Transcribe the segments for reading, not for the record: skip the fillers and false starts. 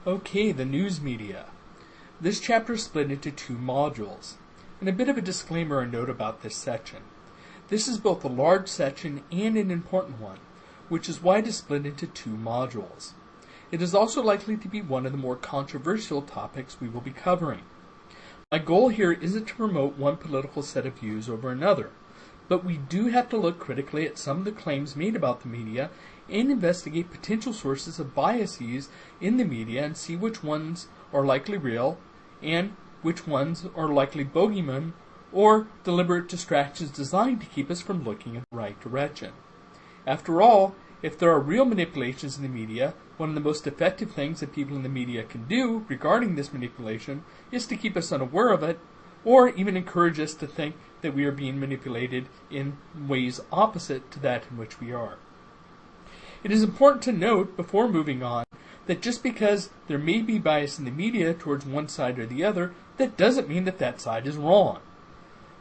Okay, the news media. This chapter is split into two modules. And a bit of a disclaimer or note about this section. This is both a large section and an important one, which is why it is split into two modules. It is also likely to be one of the more controversial topics we will be covering. My goal here isn't to promote one political set of views over another, but we do have to look critically at some of the claims made about the media and investigate potential sources of biases in the media and see which ones are likely real and which ones are likely bogeymen or deliberate distractions designed to keep us from looking in the right direction. After all, if there are real manipulations in the media, one of the most effective things that people in the media can do regarding this manipulation is to keep us unaware of it, or even encourage us to think that we are being manipulated in ways opposite to that in which we are. It is important to note, before moving on, that just because there may be bias in the media towards one side or the other, that doesn't mean that that side is wrong.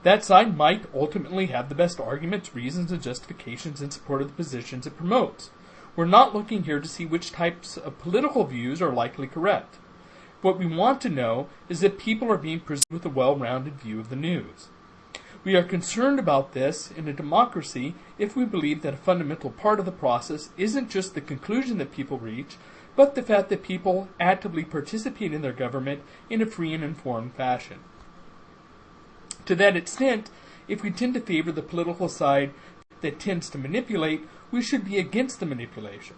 That side might ultimately have the best arguments, reasons, and justifications in support of the positions it promotes. We're not looking here to see which types of political views are likely correct. What we want to know is that people are being presented with a well-rounded view of the news. We are concerned about this in a democracy if we believe that a fundamental part of the process isn't just the conclusion that people reach, but the fact that people actively participate in their government in a free and informed fashion. To that extent, if we tend to favor the political side that tends to manipulate, we should be against the manipulation.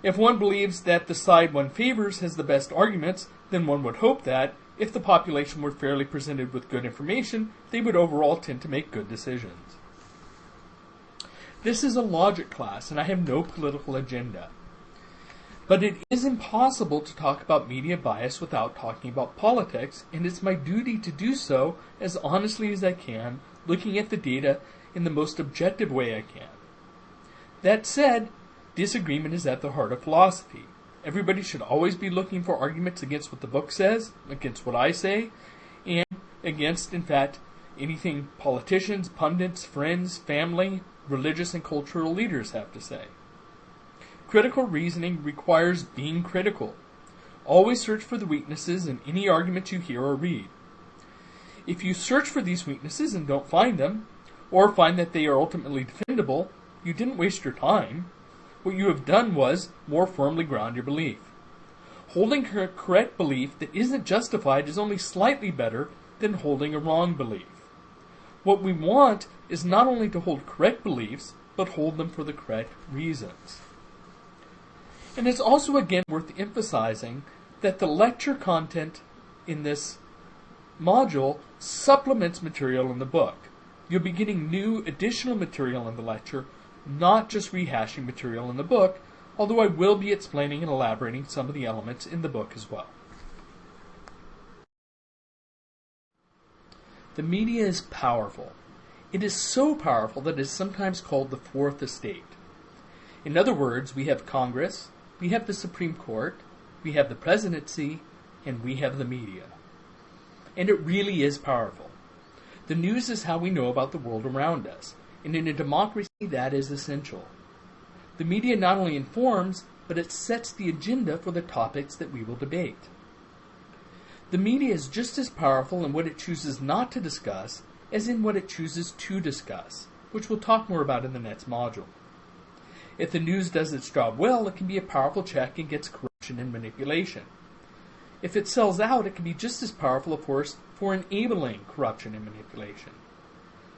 If one believes that the side one favors has the best arguments, then one would hope that, if the population were fairly presented with good information, they would overall tend to make good decisions. This is a logic class, and I have no political agenda. But it is impossible to talk about media bias without talking about politics, and it's my duty to do so as honestly as I can, looking at the data in the most objective way I can. That said, disagreement is at the heart of philosophy. Everybody should always be looking for arguments against what the book says, against what I say, and against, in fact, anything politicians, pundits, friends, family, religious and cultural leaders have to say. Critical reasoning requires being critical. Always search for the weaknesses in any argument you hear or read. If you search for these weaknesses and don't find them, or find that they are ultimately defendable, you didn't waste your time. What you have done was more firmly ground your belief. Holding a correct belief that isn't justified is only slightly better than holding a wrong belief. What we want is not only to hold correct beliefs, but hold them for the correct reasons. And it's also again worth emphasizing that the lecture content in this module supplements material in the book. You'll be getting new additional material in the lecture, not just rehashing material in the book, although I will be explaining and elaborating some of the elements in the book as well. The media is powerful. It is so powerful that it is sometimes called the fourth estate. In other words, we have Congress, we have the Supreme Court, we have the presidency, and we have the media. And it really is powerful. The news is how we know about the world around us, and in a democracy that is essential. The media not only informs, but it sets the agenda for the topics that we will debate. The media is just as powerful in what it chooses not to discuss as in what it chooses to discuss, which we'll talk more about in the next module. If the news does its job well, it can be a powerful check against corruption and manipulation. If it sells out, it can be just as powerful a force for enabling corruption and manipulation.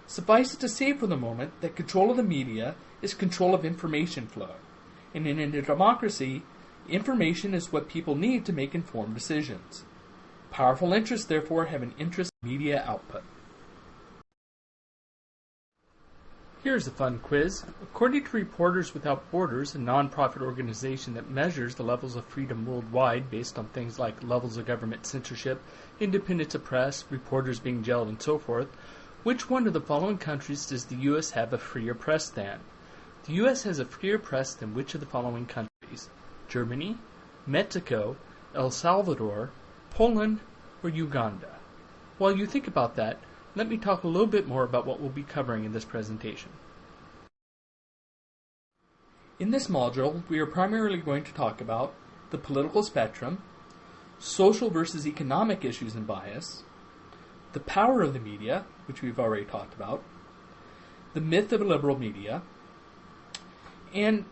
Suffice it to say for the moment that control of the media is control of information flow. And in a democracy, information is what people need to make informed decisions. Powerful interests, therefore, have an interest in media output. Here's a fun quiz. According to Reporters Without Borders, a non-profit organization that measures the levels of freedom worldwide based on things like levels of government censorship, independence of press, reporters being jailed, and so forth, which one of the following countries does the U.S. have a freer press than? The U.S. has a freer press than which of the following countries? Germany, Mexico, El Salvador, Poland, or Uganda? While you think about that, let me talk a little bit more about what we'll be covering in this presentation. In this module, we are primarily going to talk about the political spectrum, social versus economic issues and bias, the power of the media, which we've already talked about, the myth of liberal media, and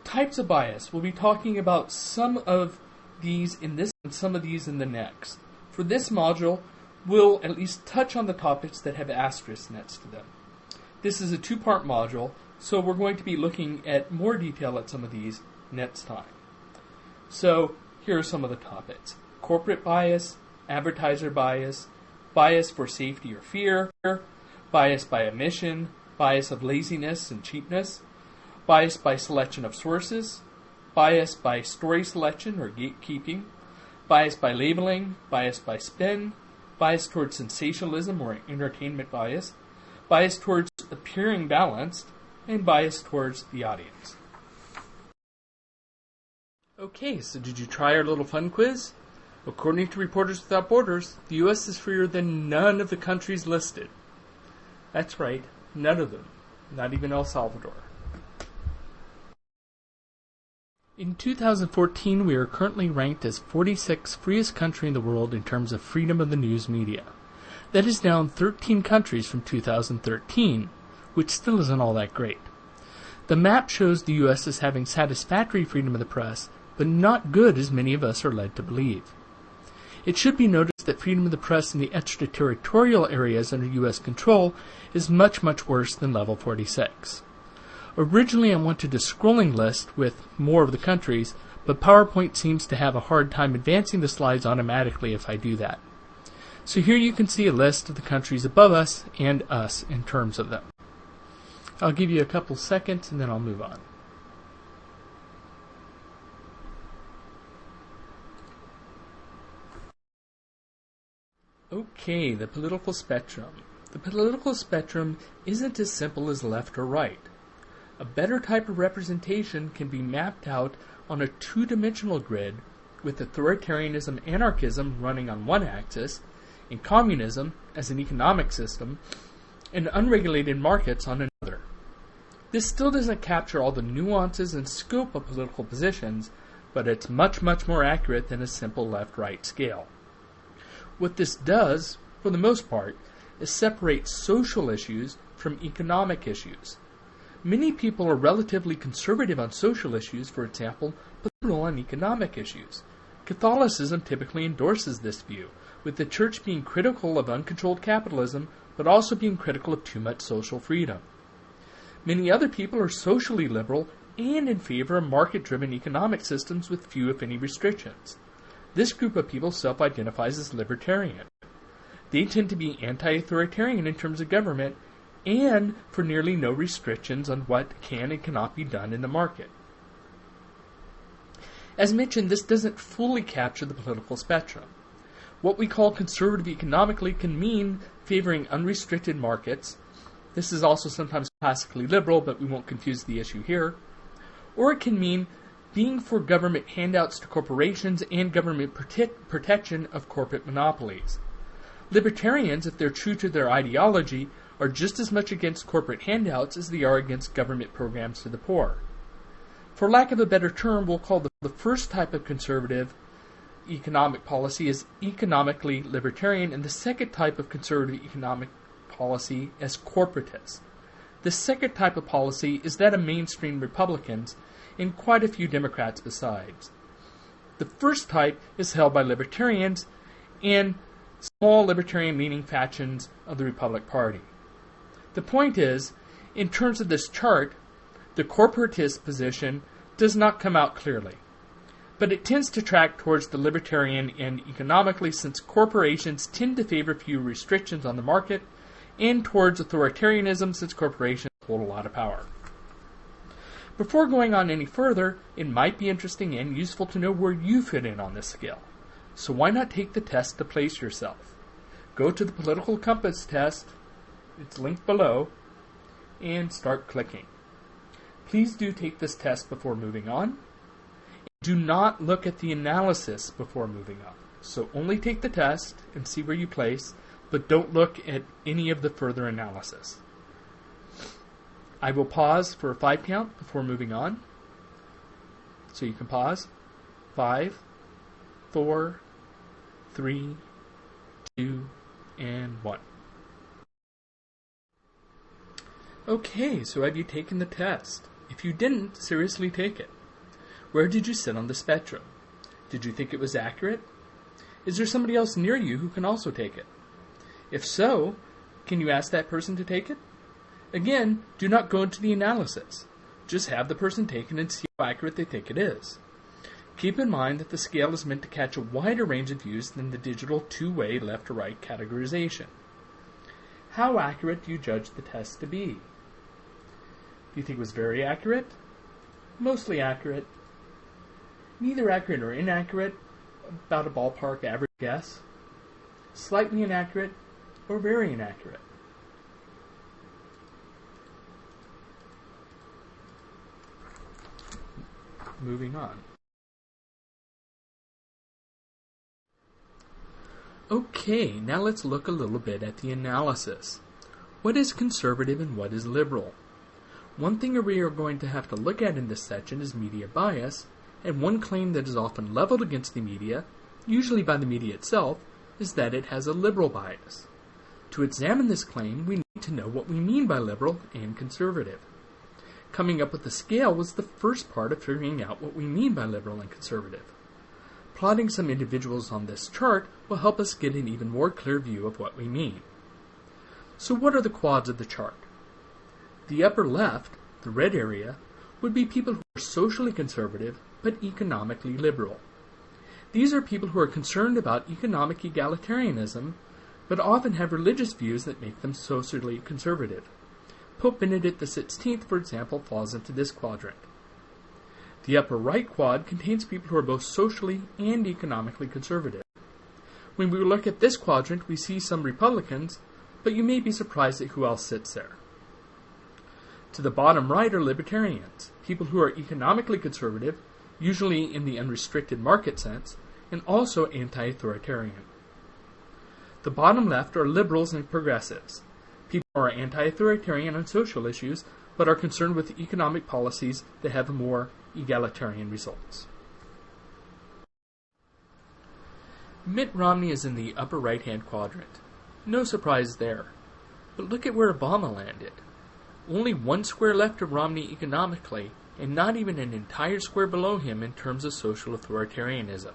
types of bias. We'll be talking about some of these in this and some of these in the next. For this module, we'll at least touch on the topics that have asterisks next to them. This is a two-part module, so we're going to be looking at more detail at some of these next time. So here are some of the topics. Corporate bias, advertiser bias, bias for safety or fear, bias by omission, bias of laziness and cheapness, bias by selection of sources, bias by story selection or gatekeeping, bias by labeling, bias by spin, bias towards sensationalism or entertainment bias, bias towards appearing balanced, and bias towards the audience. Okay, so did you try our little fun quiz? According to Reporters Without Borders, the U.S. is freer than none of the countries listed. That's right, none of them, not even El Salvador. In 2014, we are currently ranked as 46th freest country in the world in terms of freedom of the news media. That is down 13 countries from 2013, which still isn't all that great. The map shows the U.S. as having satisfactory freedom of the press, but not good as many of us are led to believe. It should be noticed that freedom of the press in the extraterritorial areas under U.S. control is much, much worse than level 46. Originally, I wanted a scrolling list with more of the countries, but PowerPoint seems to have a hard time advancing the slides automatically if I do that. So here you can see a list of the countries above us and us in terms of them. I'll give you a couple seconds and then I'll move on. Okay, the political spectrum. The political spectrum isn't as simple as left or right. A better type of representation can be mapped out on a two-dimensional grid with authoritarianism, anarchism running on one axis, and communism as an economic system, and unregulated markets on another. This still doesn't capture all the nuances and scope of political positions, but it's much, much more accurate than a simple left-right scale. What this does, for the most part, is separate social issues from economic issues. Many people are relatively conservative on social issues, for example, but liberal on economic issues. Catholicism typically endorses this view, with the Church being critical of uncontrolled capitalism, but also being critical of too much social freedom. Many other people are socially liberal and in favor of market-driven economic systems with few, if any, restrictions. This group of people self-identifies as libertarian. They tend to be anti-authoritarian in terms of government, and for nearly no restrictions on what can and cannot be done in the market. As mentioned, this doesn't fully capture the political spectrum. What we call conservative economically can mean favoring unrestricted markets. This is also sometimes classically liberal, but we won't confuse the issue here. Or it can mean being for government handouts to corporations and government protection of corporate monopolies. Libertarians, if they're true to their ideology, are just as much against corporate handouts as they are against government programs to the poor. For lack of a better term, we'll call the first type of conservative economic policy as economically libertarian, and the second type of conservative economic policy as corporatist. The second type of policy is that of mainstream Republicans and quite a few Democrats besides. The first type is held by libertarians and small libertarian-leaning factions of the Republican Party. The point is, in terms of this chart, the corporatist position does not come out clearly, but it tends to track towards the libertarian end economically, since corporations tend to favor few restrictions on the market, and towards authoritarianism, since corporations hold a lot of power. Before going on any further, it might be interesting and useful to know where you fit in on this scale. So why not take the test to place yourself? Go to the Political Compass test, it's linked below, and start clicking. Please do take this test before moving on. Do not look at the analysis before moving on. So only take the test and see where you place, but don't look at any of the further analysis. I will pause for a 5 count before moving on. So you can pause. 5, 4, 3, 2, and 1. Okay, so have you taken the test? If you didn't, seriously take it. Where did you sit on the spectrum? Did you think it was accurate? Is there somebody else near you who can also take it? If so, can you ask that person to take it? Again, do not go into the analysis. Just have the person take it and see how accurate they think it is. Keep in mind that the scale is meant to catch a wider range of views than the digital two-way left-to-right categorization. How accurate do you judge the test to be? Do you think it was very accurate? Mostly accurate? Neither accurate nor inaccurate? About a ballpark average guess? Slightly inaccurate? Or very inaccurate? Moving on. Okay, now let's look a little bit at the analysis. What is conservative and what is liberal? One thing we are going to have to look at in this section is media bias, and one claim that is often leveled against the media, usually by the media itself, is that it has a liberal bias. To examine this claim, we need to know what we mean by liberal and conservative. Coming up with the scale was the first part of figuring out what we mean by liberal and conservative. Plotting some individuals on this chart will help us get an even more clear view of what we mean. So what are the quads of the chart? The upper left, the red area, would be people who are socially conservative but economically liberal. These are people who are concerned about economic egalitarianism but often have religious views that make them socially conservative. Pope Benedict XVI, for example, falls into this quadrant. The upper right quad contains people who are both socially and economically conservative. When we look at this quadrant, we see some Republicans, but you may be surprised at who else sits there. To the bottom right are libertarians, people who are economically conservative, usually in the unrestricted market sense, and also anti-authoritarian. The bottom left are liberals and progressives, people who are anti-authoritarian on social issues, but are concerned with economic policies that have more egalitarian results. Mitt Romney is in the upper right-hand quadrant. No surprise there. But look at where Obama landed. Only one square left of Romney economically, and not even an entire square below him in terms of social authoritarianism.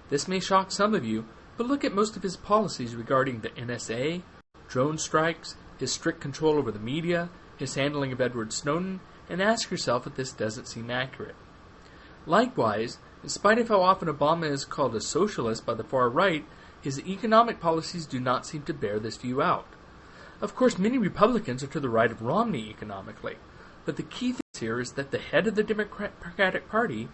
This may shock some of you, but look at most of his policies regarding the NSA, drone strikes, his strict control over the media, his handling of Edward Snowden, and ask yourself if this doesn't seem accurate. Likewise, in spite of how often Obama is called a socialist by the far right, his economic policies do not seem to bear this view out. Of course, many Republicans are to the right of Romney economically, but the key thing here is that the head of the Democratic Party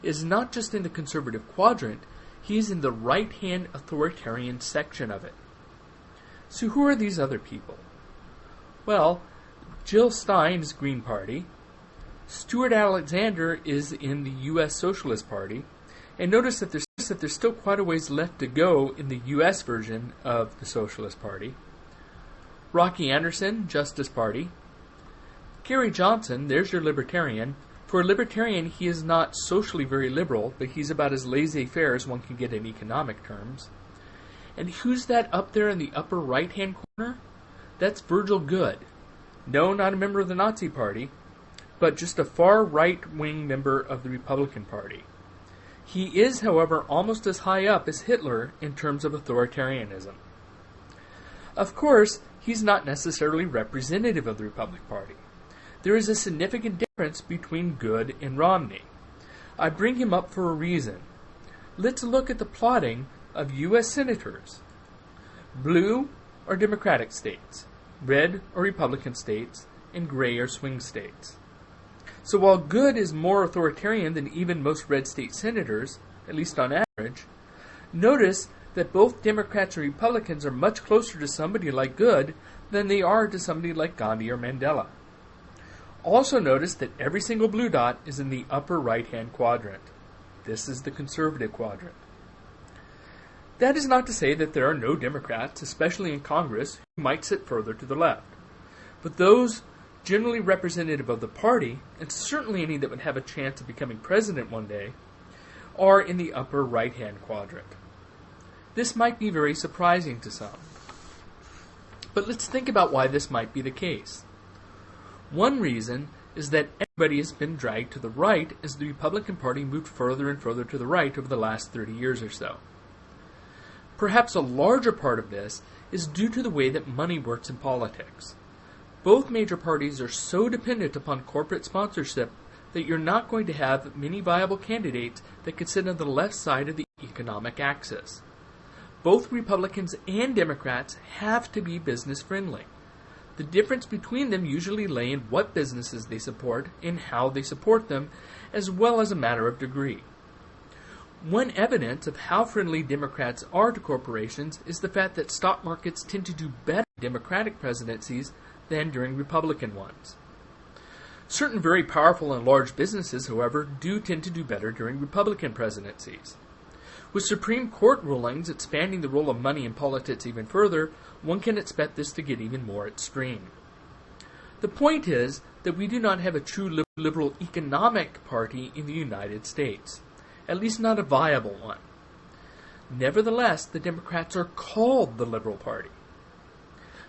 is not just in the conservative quadrant, he's in the right-hand authoritarian section of it. So who are these other people? Well, Jill Stein is Green Party, Stuart Alexander is in the U.S. Socialist Party, and notice that there's still quite a ways left to go in the U.S. version of the Socialist Party. Rocky Anderson, Justice Party. Gary Johnson, there's your libertarian. For a libertarian, he is not socially very liberal, but he's about as laissez-faire as one can get in economic terms. And who's that up there in the upper right-hand corner? That's Virgil Goode. No, not a member of the Nazi Party, but just a far right-wing member of the Republican Party. He is, however, almost as high up as Hitler in terms of authoritarianism. Of course, he's not necessarily representative of the Republican Party. There is a significant difference between Goode and Romney. I bring him up for a reason. Let's look at the plotting of U.S. senators. Blue are Democratic states, red are Republican states, and gray are swing states. So while Goode is more authoritarian than even most red state senators, at least on average, notice that both Democrats and Republicans are much closer to somebody like Goode than they are to somebody like Gandhi or Mandela. Also notice that every single blue dot is in the upper right-hand quadrant. This is the conservative quadrant. That is not to say that there are no Democrats, especially in Congress, who might sit further to the left. But those generally representative of the party, and certainly any that would have a chance of becoming president one day, are in the upper right-hand quadrant. This might be very surprising to some. But let's think about why this might be the case. One reason is that everybody has been dragged to the right as the Republican Party moved further and further to the right over the last 30 years or so. Perhaps a larger part of this is due to the way that money works in politics. Both major parties are so dependent upon corporate sponsorship that you're not going to have many viable candidates that can sit on the left side of the economic axis. Both Republicans and Democrats have to be business friendly. The difference between them usually lay in what businesses they support and how they support them, as well as a matter of degree. One evidence of how friendly Democrats are to corporations is the fact that stock markets tend to do better in Democratic presidencies than during Republican ones. Certain very powerful and large businesses, however, do tend to do better during Republican presidencies. With Supreme Court rulings expanding the role of money in politics even further, one can expect this to get even more extreme. The point is that we do not have a true liberal economic party in the United States, at least not a viable one. Nevertheless, the Democrats are called the Liberal Party.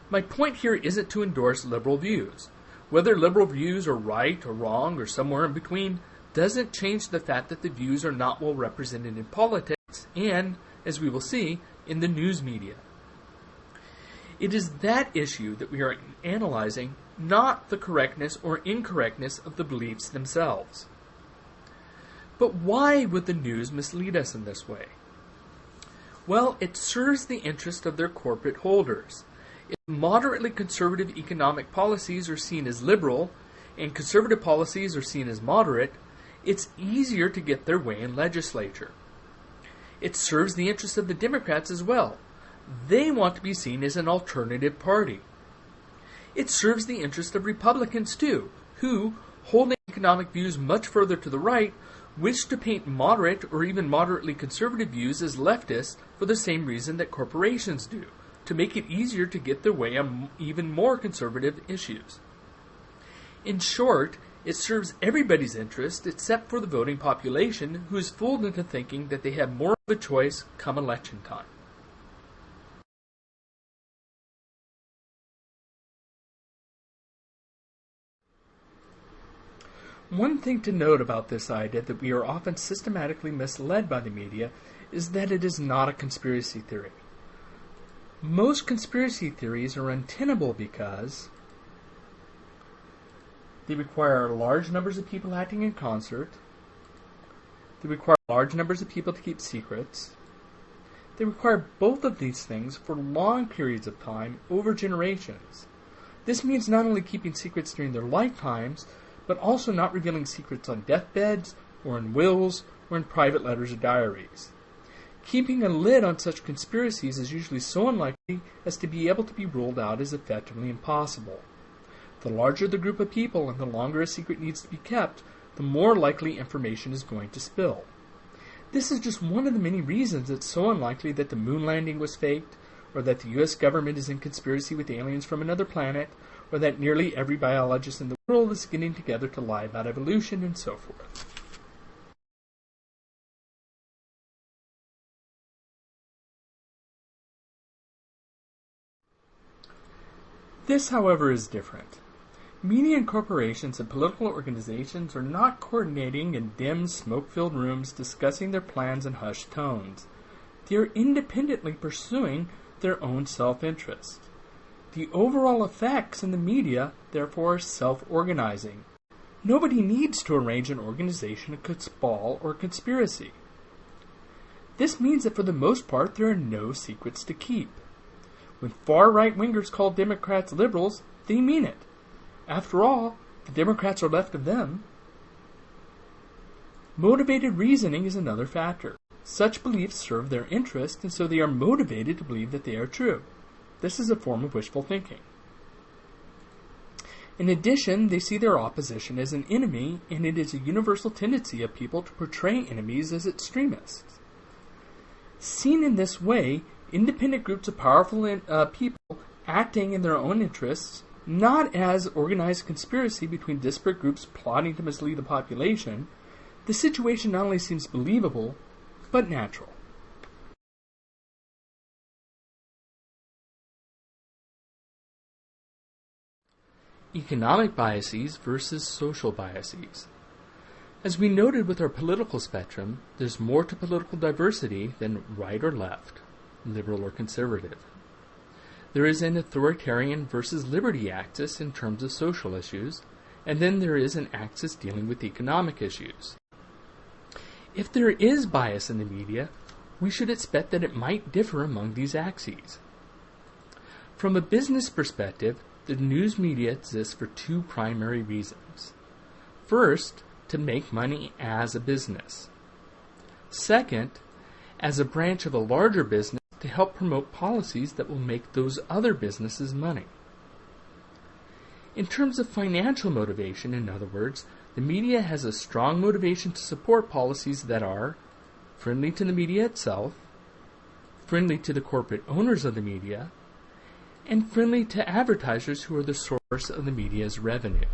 My point here isn't to endorse liberal views. Whether liberal views are right or wrong or somewhere in between doesn't change the fact that the views are not well represented in politics and, as we will see, in the news media. It is that issue that we are analyzing, not the correctness or incorrectness of the beliefs themselves. But why would the news mislead us in this way? Well, it serves the interest of their corporate holders. If moderately conservative economic policies are seen as liberal and conservative policies are seen as moderate, it's easier to get their way in legislature. It serves the interests of the Democrats as well. They want to be seen as an alternative party. It serves the interest of Republicans too, who, holding economic views much further to the right, wish to paint moderate or even moderately conservative views as leftists for the same reason that corporations do, to make it easier to get their way on even more conservative issues. In short, it serves everybody's interest except for the voting population, who is fooled into thinking that they have more of a choice come election time. One thing to note about this idea that we are often systematically misled by the media is that it is not a conspiracy theory. Most conspiracy theories are untenable because they require large numbers of people acting in concert. They require large numbers of people to keep secrets. They require both of these things for long periods of time over generations. This means not only keeping secrets during their lifetimes, but also not revealing secrets on deathbeds, or in wills, or in private letters or diaries. Keeping a lid on such conspiracies is usually so unlikely as to be able to be ruled out as effectively impossible. The larger the group of people and the longer a secret needs to be kept, the more likely information is going to spill. This is just one of the many reasons it's so unlikely that the moon landing was faked, or that the U.S. government is in conspiracy with aliens from another planet, or that nearly every biologist in the world is getting together to lie about evolution, and so forth. This, however, is different. Media and corporations and political organizations are not coordinating in dim, smoke-filled rooms discussing their plans in hushed tones. They are independently pursuing their own self-interest. The overall effects in the media, therefore, are self-organizing. Nobody needs to arrange an organization, a cabal, or conspiracy. This means that for the most part, there are no secrets to keep. When far right-wingers call Democrats liberals, they mean it. After all, the Democrats are left of them. Motivated reasoning is another factor. Such beliefs serve their interest, and so they are motivated to believe that they are true. This is a form of wishful thinking. In addition, they see their opposition as an enemy, and it is a universal tendency of people to portray enemies as extremists. Seen in this way, independent groups of powerful people acting in their own interests, not as organized conspiracy between disparate groups plotting to mislead the population, the situation not only seems believable, but natural. Economic biases versus social biases. As we noted with our political spectrum, there's more to political diversity than right or left, liberal or conservative. There is an authoritarian versus liberty axis in terms of social issues, and then there is an axis dealing with economic issues. If there is bias in the media, we should expect that it might differ among these axes. From a business perspective, the news media exists for two primary reasons. First, to make money as a business. Second, as a branch of a larger business to help promote policies that will make those other businesses money. In terms of financial motivation, in other words, the media has a strong motivation to support policies that are friendly to the media itself, friendly to the corporate owners of the media, and friendly to advertisers who are the source of the media's revenue.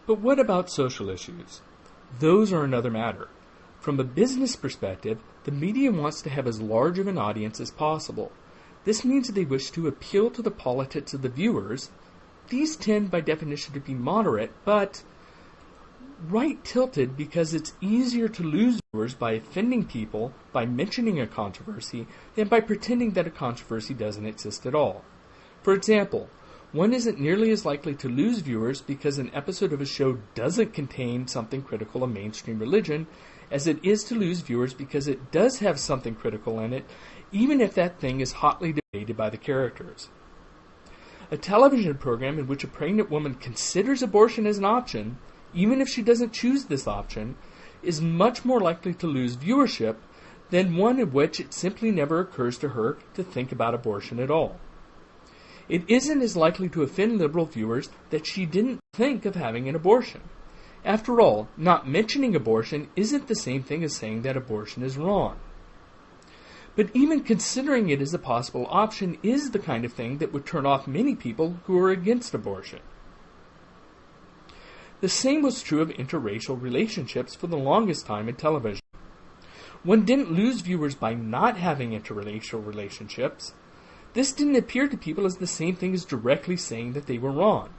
But what about social issues? Those are another matter. From a business perspective, the media wants to have as large of an audience as possible. This means that they wish to appeal to the politics of the viewers. These tend by definition to be moderate, but right-tilted because it's easier to lose viewers by offending people by mentioning a controversy than by pretending that a controversy doesn't exist at all. For example, one isn't nearly as likely to lose viewers because an episode of a show doesn't contain something critical of mainstream religion as it is to lose viewers because it does have something critical in it, even if that thing is hotly debated by the characters. A television program in which a pregnant woman considers abortion as an option, even if she doesn't choose this option, is much more likely to lose viewership than one in which it simply never occurs to her to think about abortion at all. It isn't as likely to offend liberal viewers that she didn't think of having an abortion. After all, not mentioning abortion isn't the same thing as saying that abortion is wrong. But even considering it as a possible option is the kind of thing that would turn off many people who are against abortion. The same was true of interracial relationships for the longest time in television. One didn't lose viewers by not having interracial relationships. This didn't appear to people as the same thing as directly saying that they were wrong.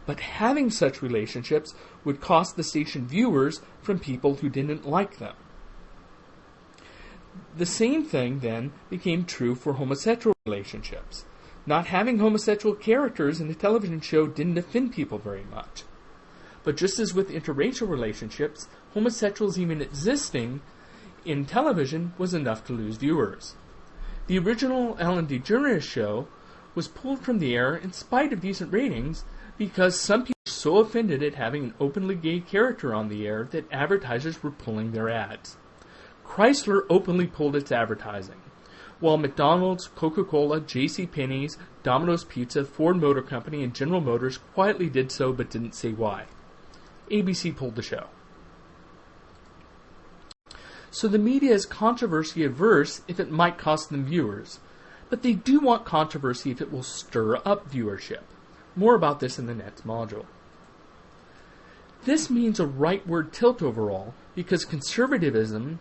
But having such relationships would cost the station viewers from people who didn't like them. The same thing then became true for homosexual relationships. Not having homosexual characters in a television show didn't offend people very much. But just as with interracial relationships, homosexuals even existing in television was enough to lose viewers. The original Ellen DeGeneres show was pulled from the air in spite of decent ratings because some people were so offended at having an openly gay character on the air that advertisers were pulling their ads. Chrysler openly pulled its advertising, while McDonald's, Coca-Cola, JCPenney's, Domino's Pizza, Ford Motor Company, and General Motors quietly did so but didn't say why. ABC pulled the show. So the media is controversy averse if it might cost them viewers, but they do want controversy if it will stir up viewership. More about this in the next module. This means a rightward tilt overall because conservatism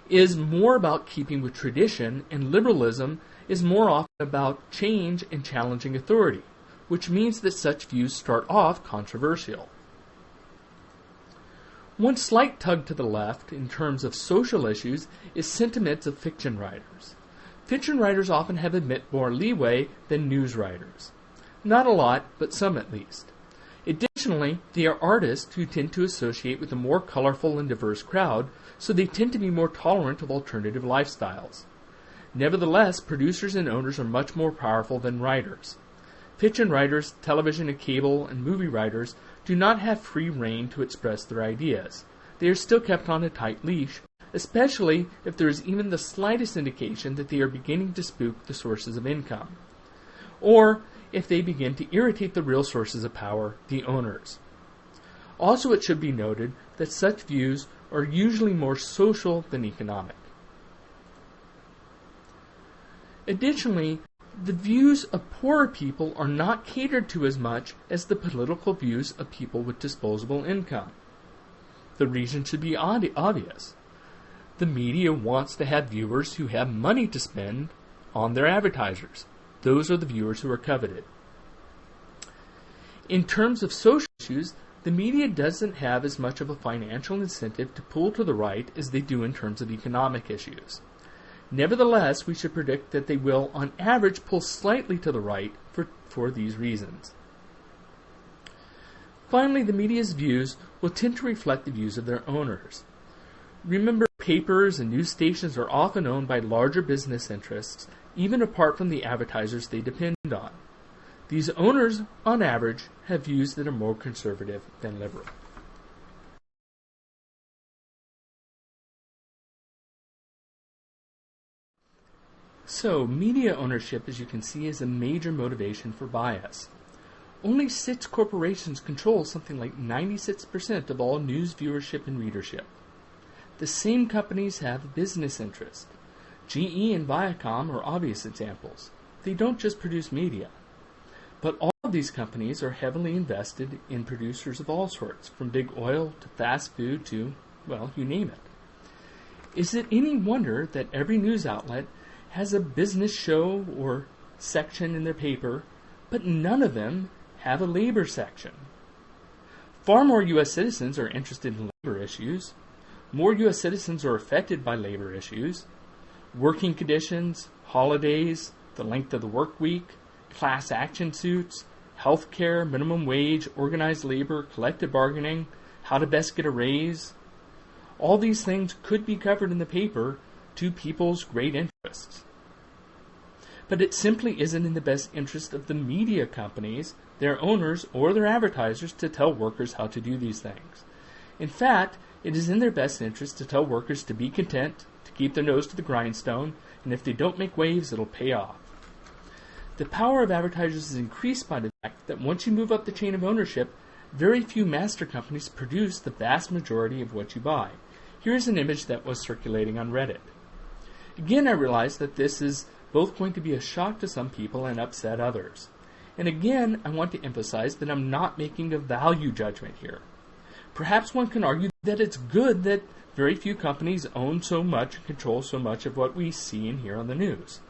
is more about keeping with tradition and liberalism is more often about change and challenging authority, which means that such views start off controversial. One slight tug to the left in terms of social issues is sentiments of fiction writers. Fiction writers often have a bit more leeway than news writers. Not a lot, but some at least. Additionally, they are artists who tend to associate with a more colorful and diverse crowd, so they tend to be more tolerant of alternative lifestyles. Nevertheless, producers and owners are much more powerful than writers. Fiction writers, television and cable and movie writers do not have free rein to express their ideas. They are still kept on a tight leash, especially if there is even the slightest indication that they are beginning to spook the sources of income, or if they begin to irritate the real sources of power, the owners. Also, it should be noted that such views are usually more social than economic. Additionally, the views of poorer people are not catered to as much as the political views of people with disposable income. The reason should be obvious. The media wants to have viewers who have money to spend on their advertisers. Those are the viewers who are coveted. In terms of social issues, the media doesn't have as much of a financial incentive to pull to the right as they do in terms of economic issues. Nevertheless, we should predict that they will, on average, pull slightly to the right for these reasons. Finally, the media's views will tend to reflect the views of their owners. Remember, papers and news stations are often owned by larger business interests, even apart from the advertisers they depend on. These owners, on average, have views that are more conservative than liberal. So, media ownership, as you can see, is a major motivation for bias. Only 6 corporations control something like 96% of all news viewership and readership. The same companies have business interests. GE and Viacom are obvious examples. They don't just produce media. But all of these companies are heavily invested in producers of all sorts, from big oil to fast food to, well, you name it. Is it any wonder that every news outlet has a business show or section in their paper, but none of them have a labor section? Far more U.S. citizens are interested in labor issues. More U.S. citizens are affected by labor issues. Working conditions, holidays, the length of the work week, class action suits, health care, minimum wage, organized labor, collective bargaining, how to best get a raise. All these things could be covered in the paper to people's great interests. But it simply isn't in the best interest of the media companies, their owners, or their advertisers to tell workers how to do these things. In fact, it is in their best interest to tell workers to be content, to keep their nose to the grindstone, and if they don't make waves, it'll pay off. The power of advertisers is increased by the fact that once you move up the chain of ownership, very few master companies produce the vast majority of what you buy. Here's an image that was circulating on Reddit. Again, I realize that this is both going to be a shock to some people and upset others. And again, I want to emphasize that I'm not making a value judgment here. Perhaps one can argue that it's good that very few companies own so much and control so much of what we see and hear on the news.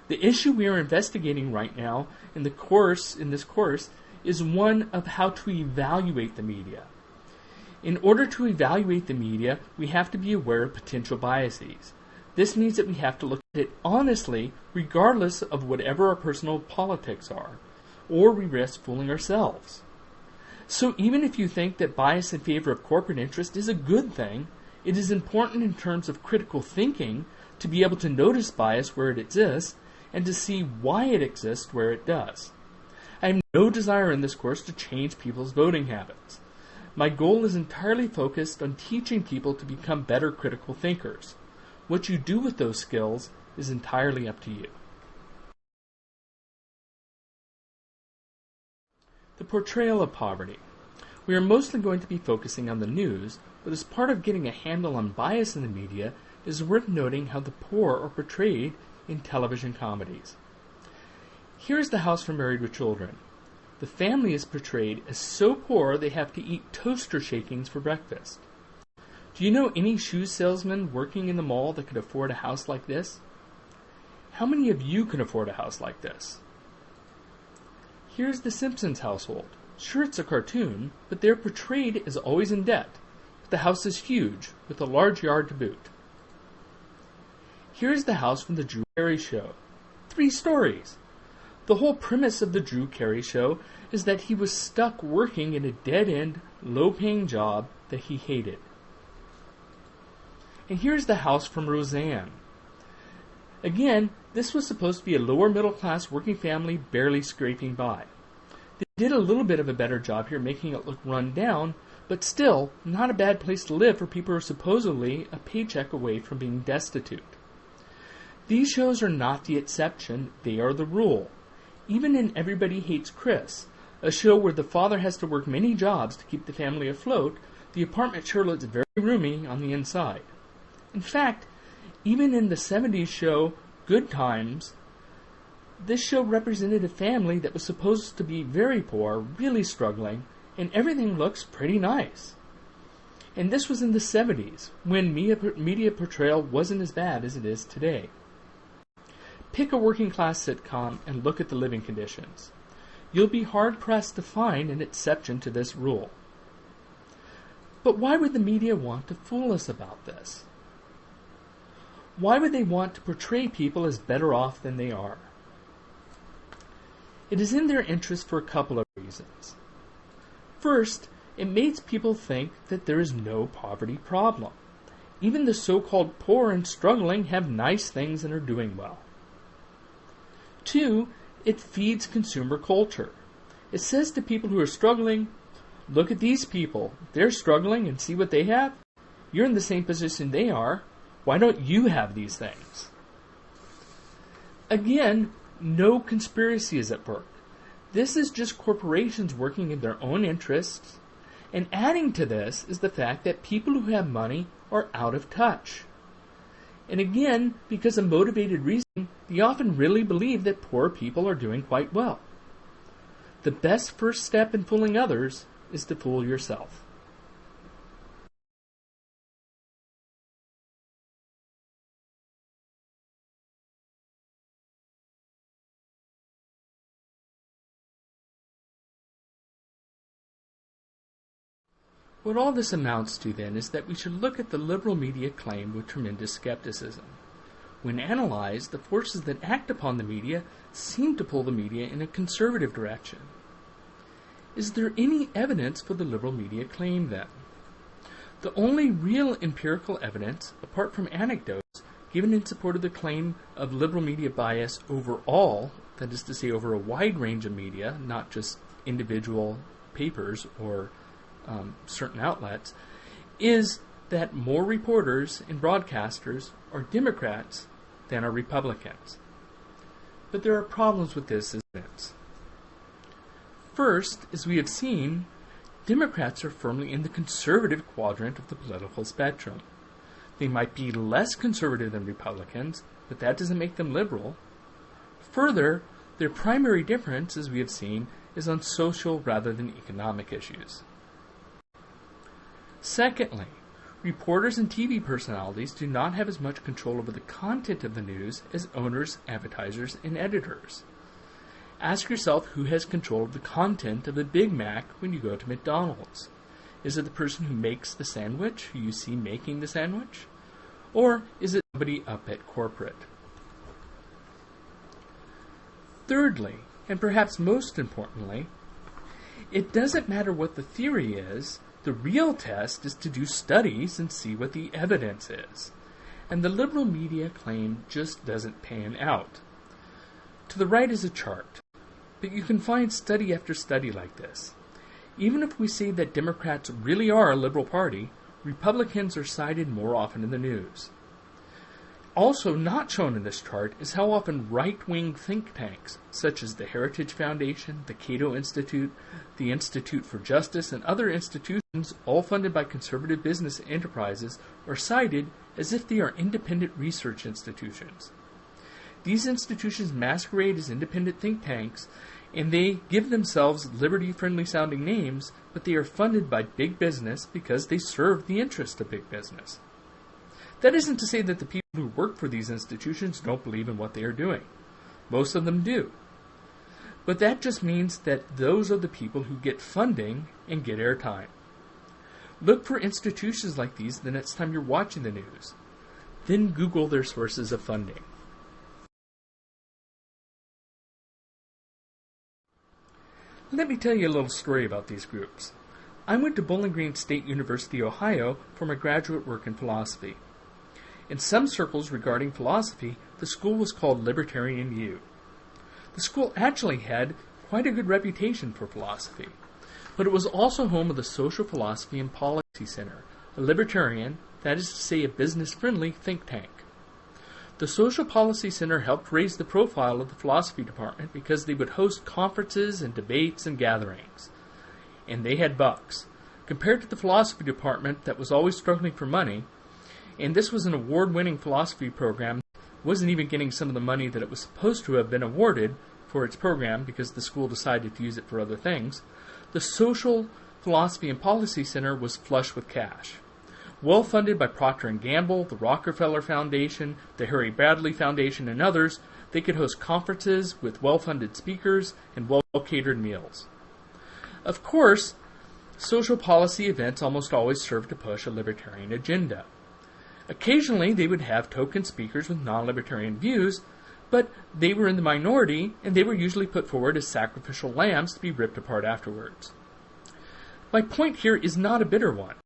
The issue we are investigating right now in this course is one of how to evaluate the media. In order to evaluate the media, we have to be aware of potential biases. This means that we have to look at it honestly, regardless of whatever our personal politics are, or we risk fooling ourselves. So even if you think that bias in favor of corporate interest is a good thing, it is important in terms of critical thinking to be able to notice bias where it exists and to see why it exists where it does. I have no desire in this course to change people's voting habits. My goal is entirely focused on teaching people to become better critical thinkers. What you do with those skills is entirely up to you. The portrayal of poverty. We are mostly going to be focusing on the news, but as part of getting a handle on bias in the media, it is worth noting how the poor are portrayed in television comedies. Here's the house from Married with Children. The family is portrayed as so poor they have to eat toaster shakings for breakfast. Do you know any shoe salesman working in the mall that could afford a house like this? How many of you can afford a house like this? Here's the Simpsons household. Sure, it's a cartoon, but they're portrayed as always in debt. But the house is huge, with a large yard to boot. Here's the house from the Drew Carey Show. 3 stories. The whole premise of the Drew Carey Show is that he was stuck working in a dead-end, low-paying job that he hated. And here's the house from Roseanne. Again, this was supposed to be a lower middle-class working family barely scraping by. They did a little bit of a better job here making it look run down, but still not a bad place to live for people who are supposedly a paycheck away from being destitute. These shows are not the exception, they are the rule. Even in Everybody Hates Chris, a show where the father has to work many jobs to keep the family afloat, the apartment sure looks very roomy on the inside. In fact, even in the 70s show Good Times, this show represented a family that was supposed to be very poor, really struggling, and everything looks pretty nice. And this was in the 70s, when media portrayal wasn't as bad as it is today. Pick a working-class sitcom and look at the living conditions. You'll be hard-pressed to find an exception to this rule. But why would the media want to fool us about this? Why would they want to portray people as better off than they are? It is in their interest for a couple of reasons. First, it makes people think that there is no poverty problem. Even the so-called poor and struggling have nice things and are doing well. Two, it feeds consumer culture. It says to people who are struggling, look at these people. They're struggling and see what they have. You're in the same position they are. Why don't you have these things? Again, no conspiracy is at work. This is just corporations working in their own interests. And adding to this is the fact that people who have money are out of touch. And again, because of motivated reasoning, they often really believe that poor people are doing quite well. The best first step in fooling others is to fool yourself. What all this amounts to, then, is that we should look at the liberal media claim with tremendous skepticism. When analyzed, the forces that act upon the media seem to pull the media in a conservative direction. Is there any evidence for the liberal media claim, then? The only real empirical evidence, apart from anecdotes, given in support of the claim of liberal media bias overall, that is to say over a wide range of media, not just individual papers or certain outlets, is that more reporters and broadcasters are Democrats than are Republicans. But there are problems with this evidence. First, as we have seen, Democrats are firmly in the conservative quadrant of the political spectrum. They might be less conservative than Republicans, but that doesn't make them liberal. Further, their primary difference, as we have seen, is on social rather than economic issues. Secondly, reporters and TV personalities do not have as much control over the content of the news as owners, advertisers, and editors. Ask yourself who has control of the content of the Big Mac when you go to McDonald's. Is it the person who makes the sandwich, who you see making the sandwich? Or is it somebody up at corporate? Thirdly, and perhaps most importantly, it doesn't matter what the theory is. The real test is to do studies and see what the evidence is. And the liberal media claim just doesn't pan out. To the right is a chart, but you can find study after study like this. Even if we say that Democrats really are a liberal party, Republicans are cited more often in the news. Also not shown in this chart is how often right-wing think tanks, such as the Heritage Foundation, the Cato Institute, the Institute for Justice, and other institutions, all funded by conservative business enterprises, are cited as if they are independent research institutions. These institutions masquerade as independent think tanks, and they give themselves liberty-friendly sounding names, but they are funded by big business because they serve the interest of big business. That isn't to say that the people who work for these institutions don't believe in what they are doing. Most of them do. But that just means that those are the people who get funding and get airtime. Look for institutions like these the next time you're watching the news. Then Google their sources of funding. Let me tell you a little story about these groups. I went to Bowling Green State University, Ohio for my graduate work in philosophy. In some circles regarding philosophy, the school was called Libertarian U. The school actually had quite a good reputation for philosophy, but it was also home of the Social Philosophy and Policy Center, a libertarian, that is to say a business-friendly think tank. The Social Policy Center helped raise the profile of the philosophy department because they would host conferences and debates and gatherings. And they had bucks. Compared to the philosophy department that was always struggling for money, and this was an award-winning philosophy program, wasn't even getting some of the money that it was supposed to have been awarded for its program because the school decided to use it for other things, the Social Philosophy and Policy Center was flush with cash. Well funded by Procter & Gamble, the Rockefeller Foundation, the Harry Bradley Foundation, and others, They could host conferences with well-funded speakers and well-catered meals. Of course, social policy events almost always serve to push a libertarian agenda. Occasionally, they would have token speakers with non-libertarian views, but they were in the minority, and they were usually put forward as sacrificial lambs to be ripped apart afterwards. My point here is not a bitter one.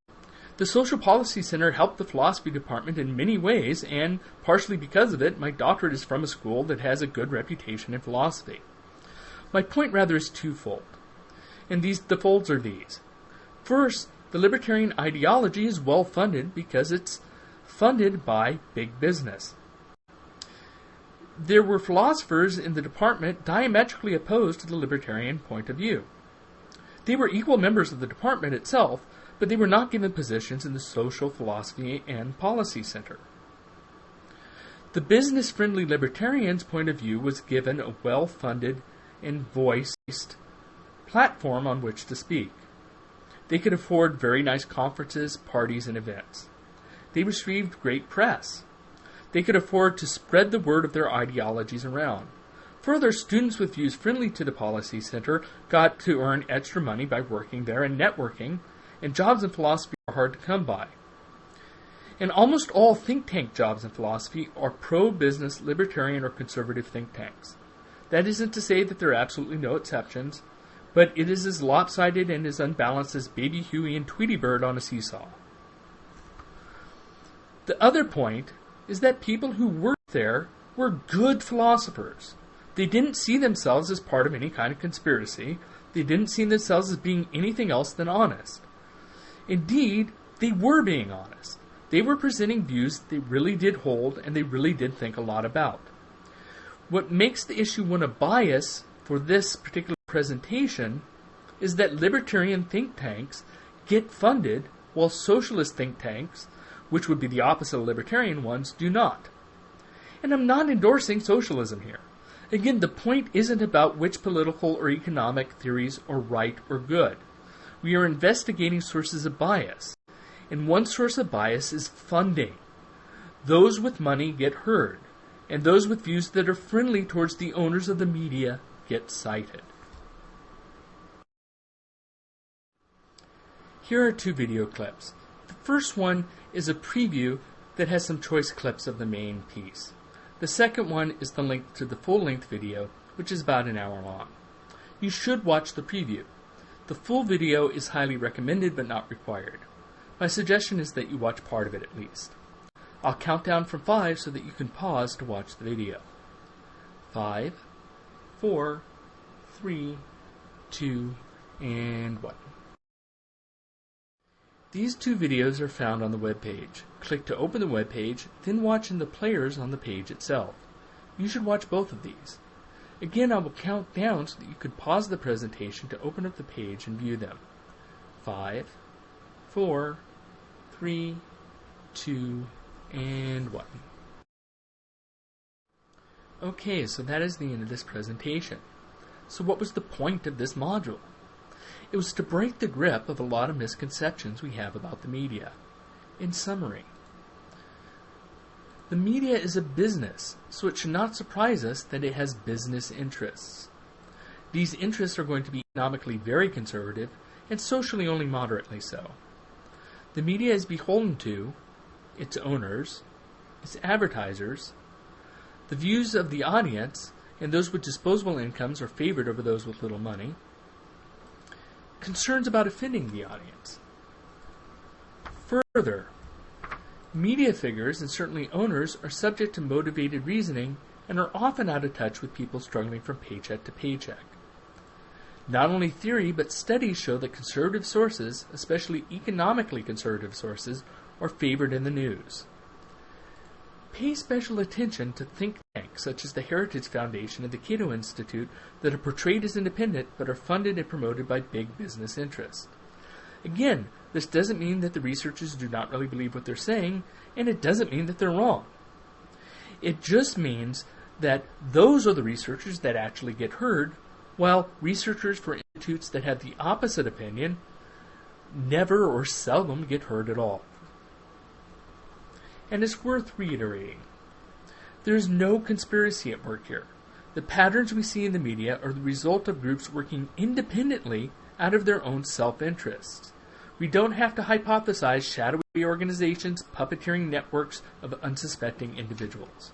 The Social Policy Center helped the philosophy department in many ways, and partially because of it, my doctorate is from a school that has a good reputation in philosophy. My point rather is twofold, and the folds are these. First, the libertarian ideology is well funded because it's funded by big business. There were philosophers in the department diametrically opposed to the libertarian point of view. They were equal members of the department itself, but they were not given positions in the Social Philosophy and Policy Center. The business-friendly libertarian's point of view was given a well-funded and voiced platform on which to speak. They could afford very nice conferences, parties, and events. They received great press. They could afford to spread the word of their ideologies around. Further, students with views friendly to the Policy Center got to earn extra money by working there and networking, and jobs in philosophy are hard to come by. And almost all think tank jobs in philosophy are pro-business, libertarian, or conservative think tanks. That isn't to say that there are absolutely no exceptions, but it is as lopsided and as unbalanced as Baby Huey and Tweety Bird on a seesaw. The other point is that people who worked there were good philosophers. They didn't see themselves as part of any kind of conspiracy. They didn't see themselves as being anything else than honest. Indeed, they were being honest. They were presenting views they really did hold and they really did think a lot about. What makes the issue one of bias for this particular presentation is that libertarian think tanks get funded while socialist think tanks, which would be the opposite of libertarian ones, do not. And I'm not endorsing socialism here. Again, the point isn't about which political or economic theories are right or good. We are investigating sources of bias. And one source of bias is funding. Those with money get heard, and those with views that are friendly towards the owners of the media get cited. Here are two video clips. The first one is a preview that has some choice clips of the main piece. The second one is the link to the full-length video, which is about an hour long. You should watch the preview. The full video is highly recommended but not required. My suggestion is that you watch part of it at least. I'll count down from 5 so that you can pause to watch the video. 5, 4, 3, 2, and 1. These two videos are found on the web page. Click to open the web page, then watch in the players on the page itself. You should watch both of these. Again, I will count down so that you could pause the presentation to open up the page and view them. 5, 4, 3, 2, and 1. Okay, so that is the end of this presentation. So what was the point of this module? It was to break the grip of a lot of misconceptions we have about the media. In summary, the media is a business, so it should not surprise us that it has business interests. These interests are going to be economically very conservative and socially only moderately so. The media is beholden to its owners, its advertisers, the views of the audience, and those with disposable incomes are favored over those with little money, concerns about offending the audience. Further, media figures, and certainly owners, are subject to motivated reasoning and are often out of touch with people struggling from paycheck to paycheck. Not only theory, but studies show that conservative sources, especially economically conservative sources, are favored in the news. Pay special attention to think tanks such as the Heritage Foundation and the Cato Institute that are portrayed as independent but are funded and promoted by big business interests. Again, this doesn't mean that the researchers do not really believe what they're saying, and it doesn't mean that they're wrong. It just means that those are the researchers that actually get heard, while researchers for institutes that have the opposite opinion never or seldom get heard at all. And it's worth reiterating. There is no conspiracy at work here. The patterns we see in the media are the result of groups working independently out of their own self-interest. We don't have to hypothesize shadowy organizations, puppeteering networks of unsuspecting individuals.